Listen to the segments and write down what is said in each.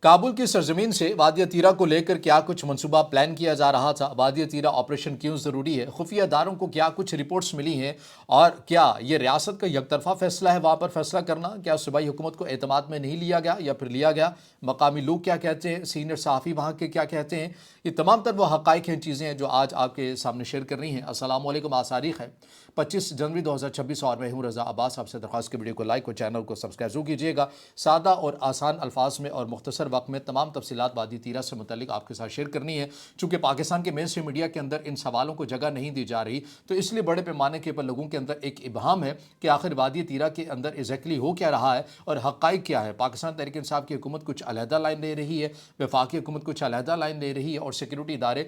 کابل کی سرزمین سے وادی تیرہ کو لے کر کیا کچھ منصوبہ پلان کیا جا رہا تھا؟ وادی تیرہ آپریشن کیوں ضروری ہے؟ خفیہ اداروں کو کیا کچھ رپورٹس ملی ہیں؟ اور کیا یہ ریاست کا یک طرفہ فیصلہ ہے وہاں پر فیصلہ کرنا؟ کیا صوبائی حکومت کو اعتماد میں نہیں لیا گیا یا پھر لیا گیا؟ مقامی لوگ کیا کہتے ہیں؟ سینئر صحافی وہاں کے کیا کہتے ہیں؟ یہ تمام تر وہ حقائق ہیں، چیزیں ہیں جو آج آپ کے سامنے شیئر کر رہی ہیں۔ السلام علیکم، آج تاریخ ہے 25 جنوری 2026 اور میں ہوں رضا عباس۔ آپ سے درخواست کی ویڈیو کو لائک اور چینل کو سبسکرائب ضرور کیجیے گا۔ سادہ اور آسان الفاظ میں اور مختصر وقت میں تمام تفصیلات وادی تیرہ سے متعلق آپ کے ساتھ شیئر کرنی ہے۔ چونکہ پاکستان کے مین اسٹریم میڈیا کے اندر ان سوالوں کو جگہ نہیں دی جا رہی، تو اس لیے بڑے پیمانے کے پر لوگوں کے اندر ایک ابہام ہے کہ آخر وادی تیرہ کے اندر ایگزیکٹلی ہو کیا رہا ہے اور حقائق کیا ہے۔ پاکستان تحریک انصاف کی حکومت کچھ علیحدہ لائن لے رہی ہے، وفاقی حکومت کچھ علیحدہ لائن لے رہی ہے، اور سیکیورٹی ادارے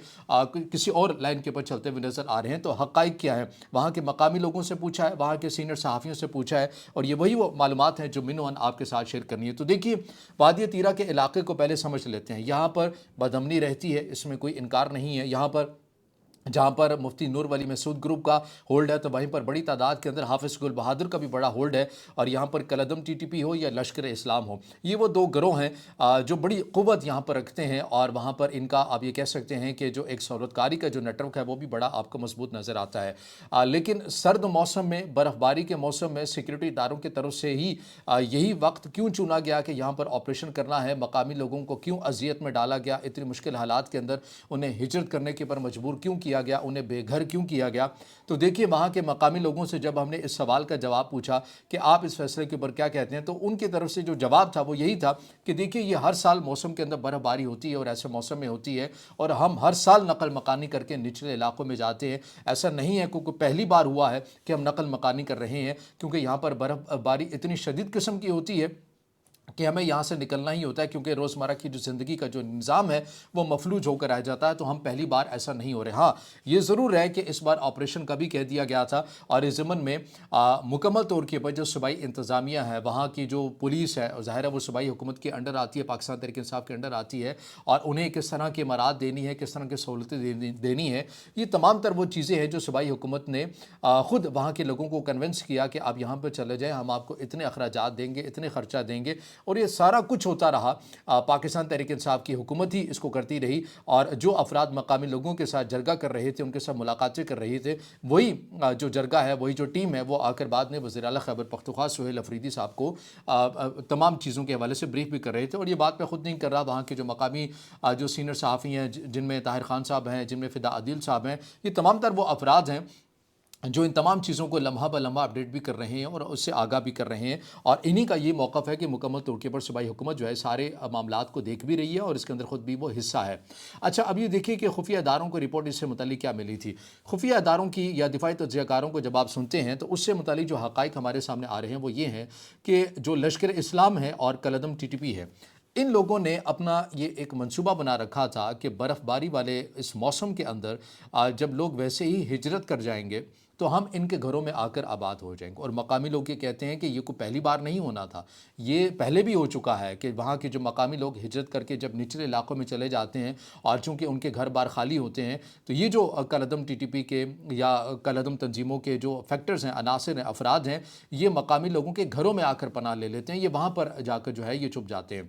کسی اور لائن کے اوپر چلتے ہوئے نظر آ رہے ہیں۔ تو حقائق کیا ہے؟ وہاں کے مقامی لوگوں سے پوچھا ہے، وہاں کے سینئر صحافیوں سے پوچھا ہے، اور یہ وہی وہ معلومات ہیں جو منوان آپ کے ساتھ شیئر کرنی ہے۔ تو دیکھیے، وادی تیرہ کے علاقے کو پہلے سمجھ لیتے ہیں۔ یہاں پر بدامنی رہتی ہے، اس میں کوئی انکار نہیں ہے۔ یہاں پر جہاں پر مفتی نور ولی مسعود گروپ کا ہولڈ ہے، تو وہیں پر بڑی تعداد کے اندر حافظ گل بہادر کا بھی بڑا ہولڈ ہے، اور یہاں پر کلعدم ٹی ٹی پی ہو یا لشکر اسلام ہو، یہ وہ دو گروہ ہیں جو بڑی قوت یہاں پر رکھتے ہیں، اور وہاں پر ان کا آپ یہ کہہ سکتے ہیں کہ جو ایک سہولت کاری کا جو نیٹ ورک ہے وہ بھی بڑا آپ کو مضبوط نظر آتا ہے۔ لیکن سرد موسم میں، برف باری کے موسم میں سیکورٹی اداروں کی طرف سے ہی یہی وقت کیوں چنا گیا کہ یہاں پر آپریشن کرنا ہے؟ مقامی لوگوں کو کیوں اذیت میں ڈالا گیا؟ اتنی مشکل حالات کے اندر انہیں ہجرت کرنے کے پر مجبور کیوں کیا گیا؟ انہیں بے گھر کیوں کیا گیا؟ تو دیکھیے، وہاں کے مقامی لوگوں سے جب ہم نے اس سوال کا جواب پوچھا کہ آپ اس فیصلے کے اوپر کیا کہتے ہیں، تو ان کی طرف سے جو جواب تھا وہ یہی تھا کہ دیکھیے، یہ ہر سال موسم کے اندر برف باری ہوتی ہے، اور ایسے موسم میں ہوتی ہے، اور ہم ہر سال نقل مکانی کر کے نچلے علاقوں میں جاتے ہیں۔ ایسا نہیں ہے کیونکہ پہلی بار ہوا ہے کہ ہم نقل مکانی کر رہے ہیں، کیونکہ یہاں پر برف باری اتنی شدید قسم کی ہوتی ہے کہ ہمیں یہاں سے نکلنا ہی ہوتا ہے، کیونکہ روزمرہ کی جو زندگی کا جو نظام ہے وہ مفلوج ہو کر رہ جاتا ہے۔ تو ہم پہلی بار ایسا نہیں ہو رہے۔ ہاں، یہ ضرور ہے کہ اس بار آپریشن کا بھی کہہ دیا گیا تھا، اور اس ضمن میں مکمل طور کے اوپر جو صوبائی انتظامیہ ہے، وہاں کی جو پولیس ہے، ظاہر ہے وہ صوبائی حکومت کے انڈر آتی ہے، پاکستان تحریک انصاف کے انڈر آتی ہے، اور انہیں کس طرح کے امارات دینی ہے، کس طرح کی سہولتیں دینی ہے، یہ تمام تر وہ چیزیں ہیں جو صوبائی حکومت نے خود وہاں کے لوگوں کو کنونس کیا کہ آپ یہاں پہ چلے جائیں، ہم آپ کو اتنے اخراجات دیں گے، اتنے خرچہ دیں گے، اور یہ سارا کچھ ہوتا رہا۔ پاکستان تحریک انصاف کی حکومت ہی اس کو کرتی رہی، اور جو افراد مقامی لوگوں کے ساتھ جرگہ کر رہے تھے، ان کے ساتھ ملاقاتیں کر رہے تھے، وہی جو جرگہ ہے، وہی جو ٹیم ہے، وہ آ کر بعد میں وزیر اعلیٰ خیبر پختونخوا سہیل افریدی صاحب کو تمام چیزوں کے حوالے سے بریف بھی کر رہے تھے۔ اور یہ بات میں خود نہیں کر رہا، وہاں کے جو مقامی جو سینئر صحافی ہیں، جن میں طاہر خان صاحب ہیں، جن میں فدا عدیل صاحب ہیں، یہ تمام تر وہ افراد ہیں جو ان تمام چیزوں کو لمحہ بہ لمحہ اپڈیٹ بھی کر رہے ہیں اور اس سے آگاہ بھی کر رہے ہیں، اور انہی کا یہ موقف ہے کہ مکمل طور کے پر صوبائی حکومت جو ہے سارے معاملات کو دیکھ بھی رہی ہے، اور اس کے اندر خود بھی وہ حصہ ہے۔ اچھا، اب یہ دیکھیے کہ خفیہ اداروں کو رپورٹ اس سے متعلق کیا ملی تھی۔ خفیہ اداروں کی یا دفاعی تجزیہ کاروں کو جب آپ سنتے ہیں تو اس سے متعلق جو حقائق ہمارے سامنے آ رہے ہیں وہ یہ ہیں کہ جو لشکر اسلام ہے اور کلعدم ٹی ٹی پی ہے، ان لوگوں نے اپنا یہ ایک منصوبہ بنا رکھا تھا کہ برف باری والے اس موسم کے اندر جب لوگ ویسے ہی ہجرت کر جائیں گے تو ہم ان کے گھروں میں آ کر آباد ہو جائیں گے۔ اور مقامی لوگ یہ کہتے ہیں کہ یہ کوئی پہلی بار نہیں ہونا تھا، یہ پہلے بھی ہو چکا ہے کہ وہاں کے جو مقامی لوگ ہجرت کر کے جب نچلے علاقوں میں چلے جاتے ہیں، اور چونکہ ان کے گھر بار خالی ہوتے ہیں، تو یہ جو کلعدم ٹی ٹی پی کے یا کلعدم تنظیموں کے جو فیکٹرز ہیں، عناصر ہیں، افراد ہیں، یہ مقامی لوگوں کے گھروں میں آ کر پناہ لے لیتے ہیں، یہ وہاں پر جا کر جو ہے یہ چھپ جاتے ہیں۔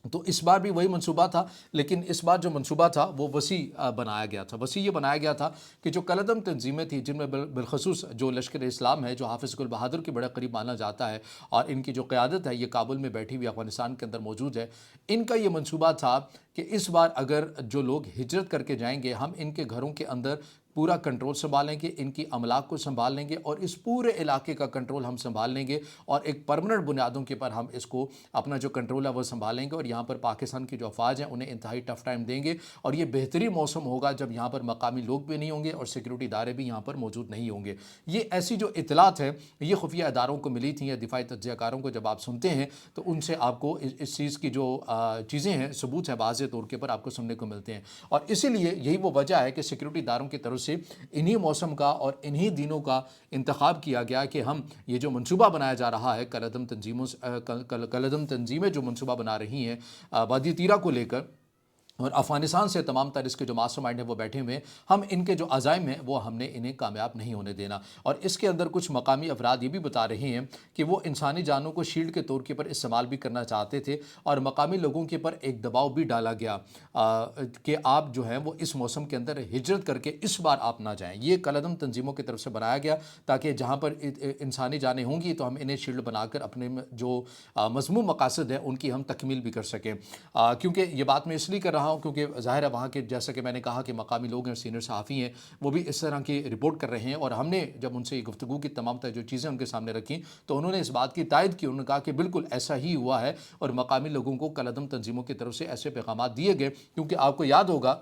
تو اس بار بھی وہی منصوبہ تھا، لیکن اس بار جو منصوبہ تھا وہ وسیع بنایا گیا تھا۔ وسیع یہ بنایا گیا تھا کہ جو کلعدم تنظیمیں تھیں، جن میں بالخصوص جو لشکر اسلام ہے، جو حافظ گل بہادر کے بڑے قریب مانا جاتا ہے، اور ان کی جو قیادت ہے یہ کابل میں بیٹھی ہوئی افغانستان کے اندر موجود ہے، ان کا یہ منصوبہ تھا کہ اس بار اگر جو لوگ ہجرت کر کے جائیں گے، ہم ان کے گھروں کے اندر پورا کنٹرول سنبھالیں گے، ان کی املاک کو سنبھال لیں گے، اور اس پورے علاقے کا کنٹرول ہم سنبھال لیں گے، اور ایک پرمننٹ بنیادوں کے پر ہم اس کو اپنا جو کنٹرول ہے وہ سنبھالیں گے، اور یہاں پر پاکستان کی جو افواج ہیں انہیں انتہائی ٹف ٹائم دیں گے، اور یہ بہترین موسم ہوگا جب یہاں پر مقامی لوگ بھی نہیں ہوں گے اور سیکورٹی ادارے بھی یہاں پر موجود نہیں ہوں گے۔ یہ ایسی جو اطلاعات ہیں یہ خفیہ اداروں کو ملی تھیں یا دفاعی تجزیہ کاروں کو جب آپ سنتے ہیں تو ان سے آپ کو اس چیز کی جو چیزیں ہیں، ثبوت ہے، واضح طور کے پر آپ کو سننے کو ملتے ہیں، اور اسی لیے یہی وہ وجہ ہے کہ سیکورٹی اداروں کی طرف سے انہی موسم کا اور انہی دنوں کا انتخاب کیا گیا کہ ہم یہ جو منصوبہ بنایا جا رہا ہے، کلعدم تنظیمیں جو منصوبہ بنا رہی ہیں وادی تیرہ کو لے کر، اور افغانستان سے تمام تر اس کے جو ماسٹر مائنڈ ہیں وہ بیٹھے ہوئے ہیں، ہم ان کے جو عزائم ہیں وہ ہم نے انہیں کامیاب نہیں ہونے دینا۔ اور اس کے اندر کچھ مقامی افراد یہ بھی بتا رہے ہیں کہ وہ انسانی جانوں کو شیلڈ کے طور کے پر استعمال بھی کرنا چاہتے تھے، اور مقامی لوگوں کے پر ایک دباؤ بھی ڈالا گیا کہ آپ جو ہیں وہ اس موسم کے اندر ہجرت کر کے اس بار آپ نہ جائیں۔ یہ کالعدم تنظیموں کی طرف سے بنایا گیا تاکہ جہاں پر انسانی جانیں ہوں گی تو ہم انہیں شیلڈ بنا کر اپنے جو مضمون مقاصد ہیں ان کی ہم تکمیل بھی کر سکیں۔ کیونکہ یہ بات میں اس لیے کر رہا ہوں کیونکہ ظاہر ہے وہاں کے، جیسا کہ میں نے کہا کہ مقامی لوگ ہیں، سینئر صحافی ہیں، وہ بھی اس طرح کی رپورٹ کر رہے ہیں، اور ہم نے جب ان سے یہ گفتگو کی تمام تر جو چیزیں ان کے سامنے رکھیں تو انہوں نے اس بات کی تائید کی، انہوں نے کہا کہ بالکل ایسا ہی ہوا ہے، اور مقامی لوگوں کو کالعدم تنظیموں کی طرف سے ایسے پیغامات دیے گئے، کیونکہ آپ کو یاد ہوگا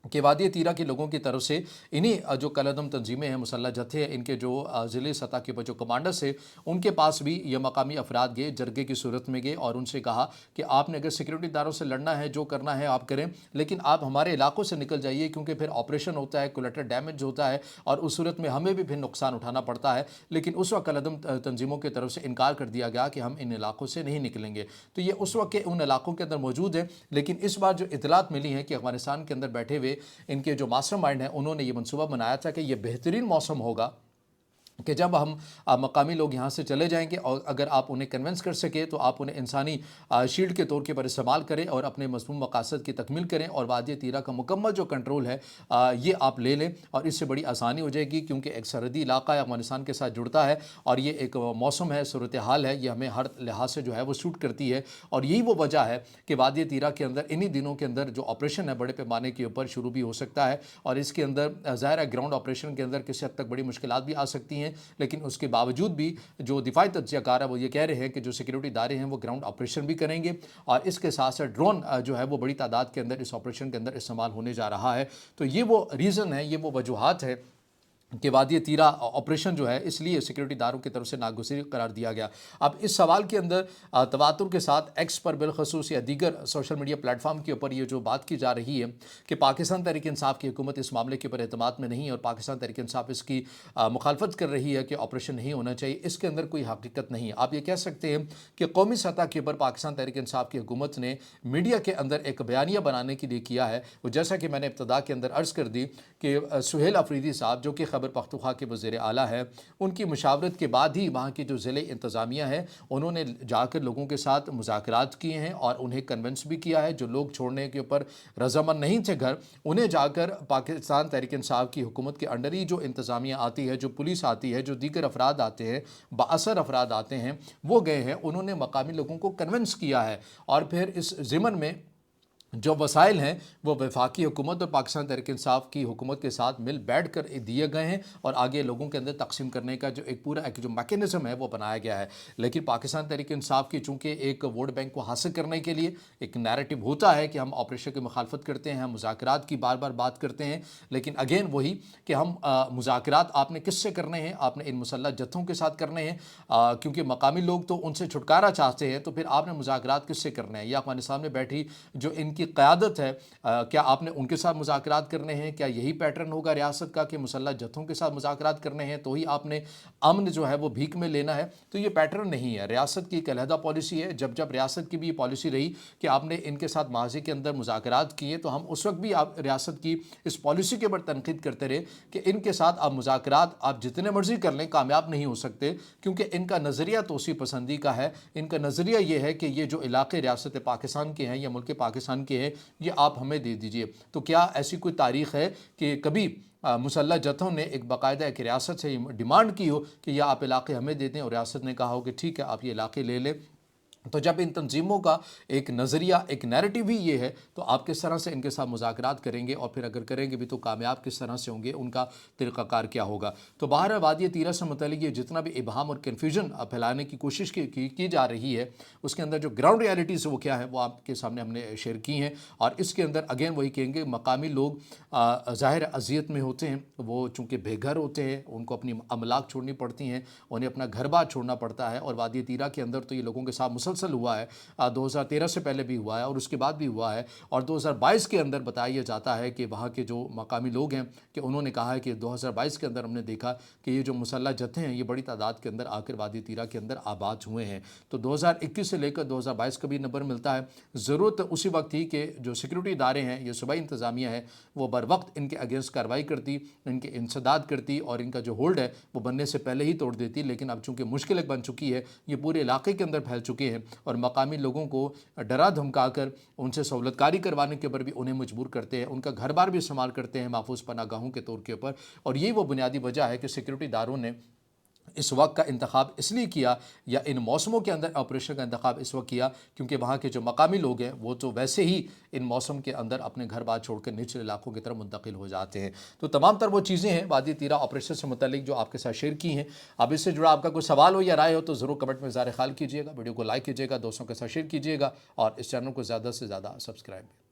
کہ وادی تیرہ کے لوگوں کی طرف سے انہی جو کالعدم تنظیمیں ہیں، مسلح جتھے ہیں، ان کے جو ضلعی سطح کے جو کمانڈرز ہیں، ان کے پاس بھی یہ مقامی افراد گئے، جرگے کی صورت میں گئے، اور ان سے کہا کہ آپ نے اگر سیکورٹی داروں سے لڑنا ہے، جو کرنا ہے آپ کریں، لیکن آپ ہمارے علاقوں سے نکل جائیے، کیونکہ پھر آپریشن ہوتا ہے، کولیٹرل ڈیمیج ہوتا ہے، اور اس صورت میں ہمیں بھی پھر نقصان اٹھانا پڑتا ہے۔ لیکن اس وقت کالعدم تنظیموں کی طرف سے انکار کر دیا گیا کہ ہم ان علاقوں سے نہیں نکلیں گے۔ تو یہ اس وقت کے ان علاقوں کے اندر موجود ہیں، لیکن اس بار جو اطلاعات ملی ہیں کہ افغانستان کے اندر بیٹھے ہوئے ان کے جو ماسٹر مائنڈ ہیں، انہوں نے یہ منصوبہ بنایا تھا کہ یہ بہترین موسم ہوگا کہ جب ہم مقامی لوگ یہاں سے چلے جائیں گے، اور اگر آپ انہیں کنونس کر سکے تو آپ انہیں انسانی شیلڈ کے طور کے پر استعمال کریں اور اپنے مضمون مقاصد کی تکمیل کریں، اور وادی تیرہ کا مکمل جو کنٹرول ہے یہ آپ لے لیں، اور اس سے بڑی آسانی ہو جائے گی، کیونکہ ایک سرحدی علاقہ ہے، افغانستان کے ساتھ جڑتا ہے، اور یہ ایک موسم ہے، صورتحال ہے، یہ ہمیں ہر لحاظ سے جو ہے وہ سوٹ کرتی ہے، اور یہی وہ وجہ ہے کہ وادی تیرہ کے اندر انہی دنوں کے اندر جو آپریشن ہے بڑے پیمانے کے اوپر شروع بھی ہو سکتا ہے، اور اس کے اندر ظاہر ہے گراؤنڈ آپریشن کے اندر کسی حد تک بڑی مشکلات بھی آ سکتی ہیں، لیکن اس کے باوجود بھی جو دفاعی تجزیہ کار ہے وہ یہ کہہ رہے ہیں کہ جو سیکورٹی ادارے ہیں وہ گراؤنڈ آپریشن بھی کریں گے، اور اس کے ساتھ ساتھ ڈرون جو ہے وہ بڑی تعداد کے اندر اس آپریشن کے اندر استعمال ہونے جا رہا ہے۔ تو یہ وہ ریزن ہے، یہ وہ وجوہات ہے کہ وادی تیرہ آپریشن جو ہے اس لیے سیکورٹی داروں کی طرف سے ناگزیر قرار دیا گیا۔ اب اس سوال کے اندر تواتر کے ساتھ ایکس پر بالخصوص یا دیگر سوشل میڈیا پلیٹ فارم کے اوپر یہ جو بات کی جا رہی ہے کہ پاکستان تحریک انصاف کی حکومت اس معاملے کے اوپر اعتماد میں نہیں، اور پاکستان تحریک انصاف اس کی مخالفت کر رہی ہے کہ آپریشن نہیں ہونا چاہیے، اس کے اندر کوئی حقیقت نہیں ہے۔ آپ یہ کہہ سکتے ہیں کہ قومی سطح کے اوپر پاکستان تحریک انصاف کی حکومت نے میڈیا کے اندر ایک بیانیہ بنانے کے لیے کیا ہے، وہ جیسا کہ میں نے ابتدا کے اندر عرض کر دی کہ سہیل افریدی صاحب جو کہ خیبر پختونخوا کے وزیر اعلیٰ ہے، ان کی مشاورت کے بعد ہی وہاں کی جو ضلعی انتظامیہ ہے انہوں نے جا کر لوگوں کے ساتھ مذاکرات کیے ہیں، اور انہیں کنونس بھی کیا ہے، جو لوگ چھوڑنے کے اوپر رضامند نہیں تھے گھر، انہیں جا کر پاکستان تحریک انصاف کی حکومت کے انڈر ہی جو انتظامیہ آتی ہے، جو پولیس آتی ہے، جو دیگر افراد آتے ہیں، بااثر افراد آتے ہیں، وہ گئے ہیں، انہوں نے مقامی لوگوں کو کنونس کیا ہے، اور پھر اس ضمن میں جو وسائل ہیں وہ وفاقی حکومت اور پاکستان تحریک انصاف کی حکومت کے ساتھ مل بیٹھ کر دیے گئے ہیں، اور آگے لوگوں کے اندر تقسیم کرنے کا جو ایک پورا ایک جو میکینزم ہے وہ بنایا گیا ہے۔ لیکن پاکستان تحریک انصاف کی چونکہ ایک ووٹ بینک کو حاصل کرنے کے لیے ایک نیریٹو ہوتا ہے کہ ہم آپریشن کی مخالفت کرتے ہیں، ہم مذاکرات کی بار بار بات کرتے ہیں، لیکن اگین وہی کہ ہم مذاکرات آپ نے کس سے کرنے ہیں؟ آپ نے ان مسلح جتھوں کے ساتھ کرنے ہیں، کیونکہ مقامی لوگ تو ان سے چھٹکارا چاہتے ہیں، تو پھر آپ نے مذاکرات کس سے کرنے ہیں؟ یا افغانستان میں بیٹھی جو ان کی قیادت ہے، کیا آپ نے ان کے ساتھ مذاکرات کرنے ہیں؟ کیا یہی پیٹرن ہوگا ریاست کا کہ مسلح جتھوں کے ساتھ مذاکرات کرنے ہیں تو ہی آپ نے امن جو ہے وہ بھیک میں لینا ہے؟ تو یہ پیٹرن نہیں ہے، ریاست کی ایک علیحدہ پالیسی ہے۔ جب ریاست کی بھی یہ پالیسی رہی کہ آپ نے ان کے ساتھ ماضی کے اندر مذاکرات کیے، تو ہم اس وقت بھی آپ ریاست کی اس پالیسی کے اوپر تنقید کرتے رہے کہ ان کے ساتھ آپ مذاکرات آپ جتنے مرضی کر لیں کامیاب نہیں ہو سکتے، کیونکہ ان کا نظریہ توسیع پسندی کا ہے۔ ان کا نظریہ یہ ہے کہ یہ جو علاقے ریاست پاکستان کے ہیں یا ملک پاکستان کے ہیں یہ آپ ہمیں دے دیجئے۔ تو کیا ایسی کوئی تاریخ ہے کہ کبھی مسلح جتھوں نے ایک باقاعدہ ایک ریاست سے ڈیمانڈ کی ہو کہ یہ آپ علاقے ہمیں دے دیں، اور ریاست نے کہا ہو کہ ٹھیک ہے آپ یہ علاقے لے لیں؟ تو جب ان تنظیموں کا ایک نظریہ ایک نیریٹو ہی یہ ہے تو آپ کس طرح سے ان کے ساتھ مذاکرات کریں گے، اور پھر اگر کریں گے بھی تو کامیاب کس طرح سے ہوں گے، ان کا طریقہ کار کیا ہوگا؟ تو بہرحال وادی تیرہ سے متعلق یہ جتنا بھی ابہام اور کنفیوژن پھیلانے کی کوشش کی جا رہی ہے، اس کے اندر جو گراؤنڈ ریالٹیز وہ کیا ہے وہ آپ کے سامنے ہم نے شیئر کی ہیں، اور اس کے اندر اگین وہی کہیں گے مقامی لوگ ظاہر اذیت میں ہوتے ہیں، وہ چونکہ بے گھر ہوتے ہیں، ان کو اپنی املاک چھوڑنی پڑتی ہیں، انہیں اپنا گھر بار چھوڑنا پڑتا ہے، اور وادی تیرہ کے اندر تو یہ لوگوں کے ساتھ مسلسل مسلسل ہوا ہے, 2013 سے پہلے بھی ہوا ہے اور اس کے بعد بھی ہوا ہے, اور 2022 کے اندر بتایا جاتا ہے کہ وہاں کے جو مقامی لوگ ہیں کہ انہوں نے کہا ہے کہ 2022 کے اندر ہم نے دیکھا کہ یہ جو مسلح جتھے ہیں یہ بڑی تعداد کے اندر آ کر وادی تیرا کے اندر آباد ہوئے ہیں. تو 2021 سے لے کر 2022 کا بھی نمبر ملتا ہے. ضرورت اسی وقت تھی کہ جو سیکورٹی ادارے ہیں, یہ صوبائی انتظامیہ ہے, وہ بر وقت ان کے اگینسٹ کارروائی کرتی, ان کے انسداد کرتی اور ان کا جو ہولڈ ہے وہ بننے سے پہلے ہی توڑ دیتی. لیکن اب چونکہ مشکل ایک بن چکی ہے, یہ پورے علاقے کے اندر پھیل چکے ہیں اور مقامی لوگوں کو ڈرا دھمکا کر ان سے سہولت کاری کروانے کے اوپر بھی انہیں مجبور کرتے ہیں, ان کا گھر بار بھی استعمال کرتے ہیں محفوظ پناہ گاہوں کے طور کے اوپر. اور یہ وہ بنیادی وجہ ہے کہ سیکورٹی اداروں نے اس وقت کا انتخاب اس لیے کیا, یا ان موسموں کے اندر آپریشن کا انتخاب اس وقت کیا کیونکہ وہاں کے جو مقامی لوگ ہیں وہ تو ویسے ہی ان موسم کے اندر اپنے گھر بار چھوڑ کر نچلے علاقوں کی طرف منتقل ہو جاتے ہیں. تو تمام تر وہ چیزیں ہیں وادی تیرا آپریشن سے متعلق جو آپ کے ساتھ شیئر کی ہیں. اب اس سے جڑا آپ کا کوئی سوال ہو یا رائے ہو تو ضرور کمنٹ میں اظہار خیال کیجیے گا, ویڈیو کو لائک کیجیے گا, دوستوں کے ساتھ شیئر کیجیے گا اور اس چینل کو زیادہ سے زیادہ سبسکرائب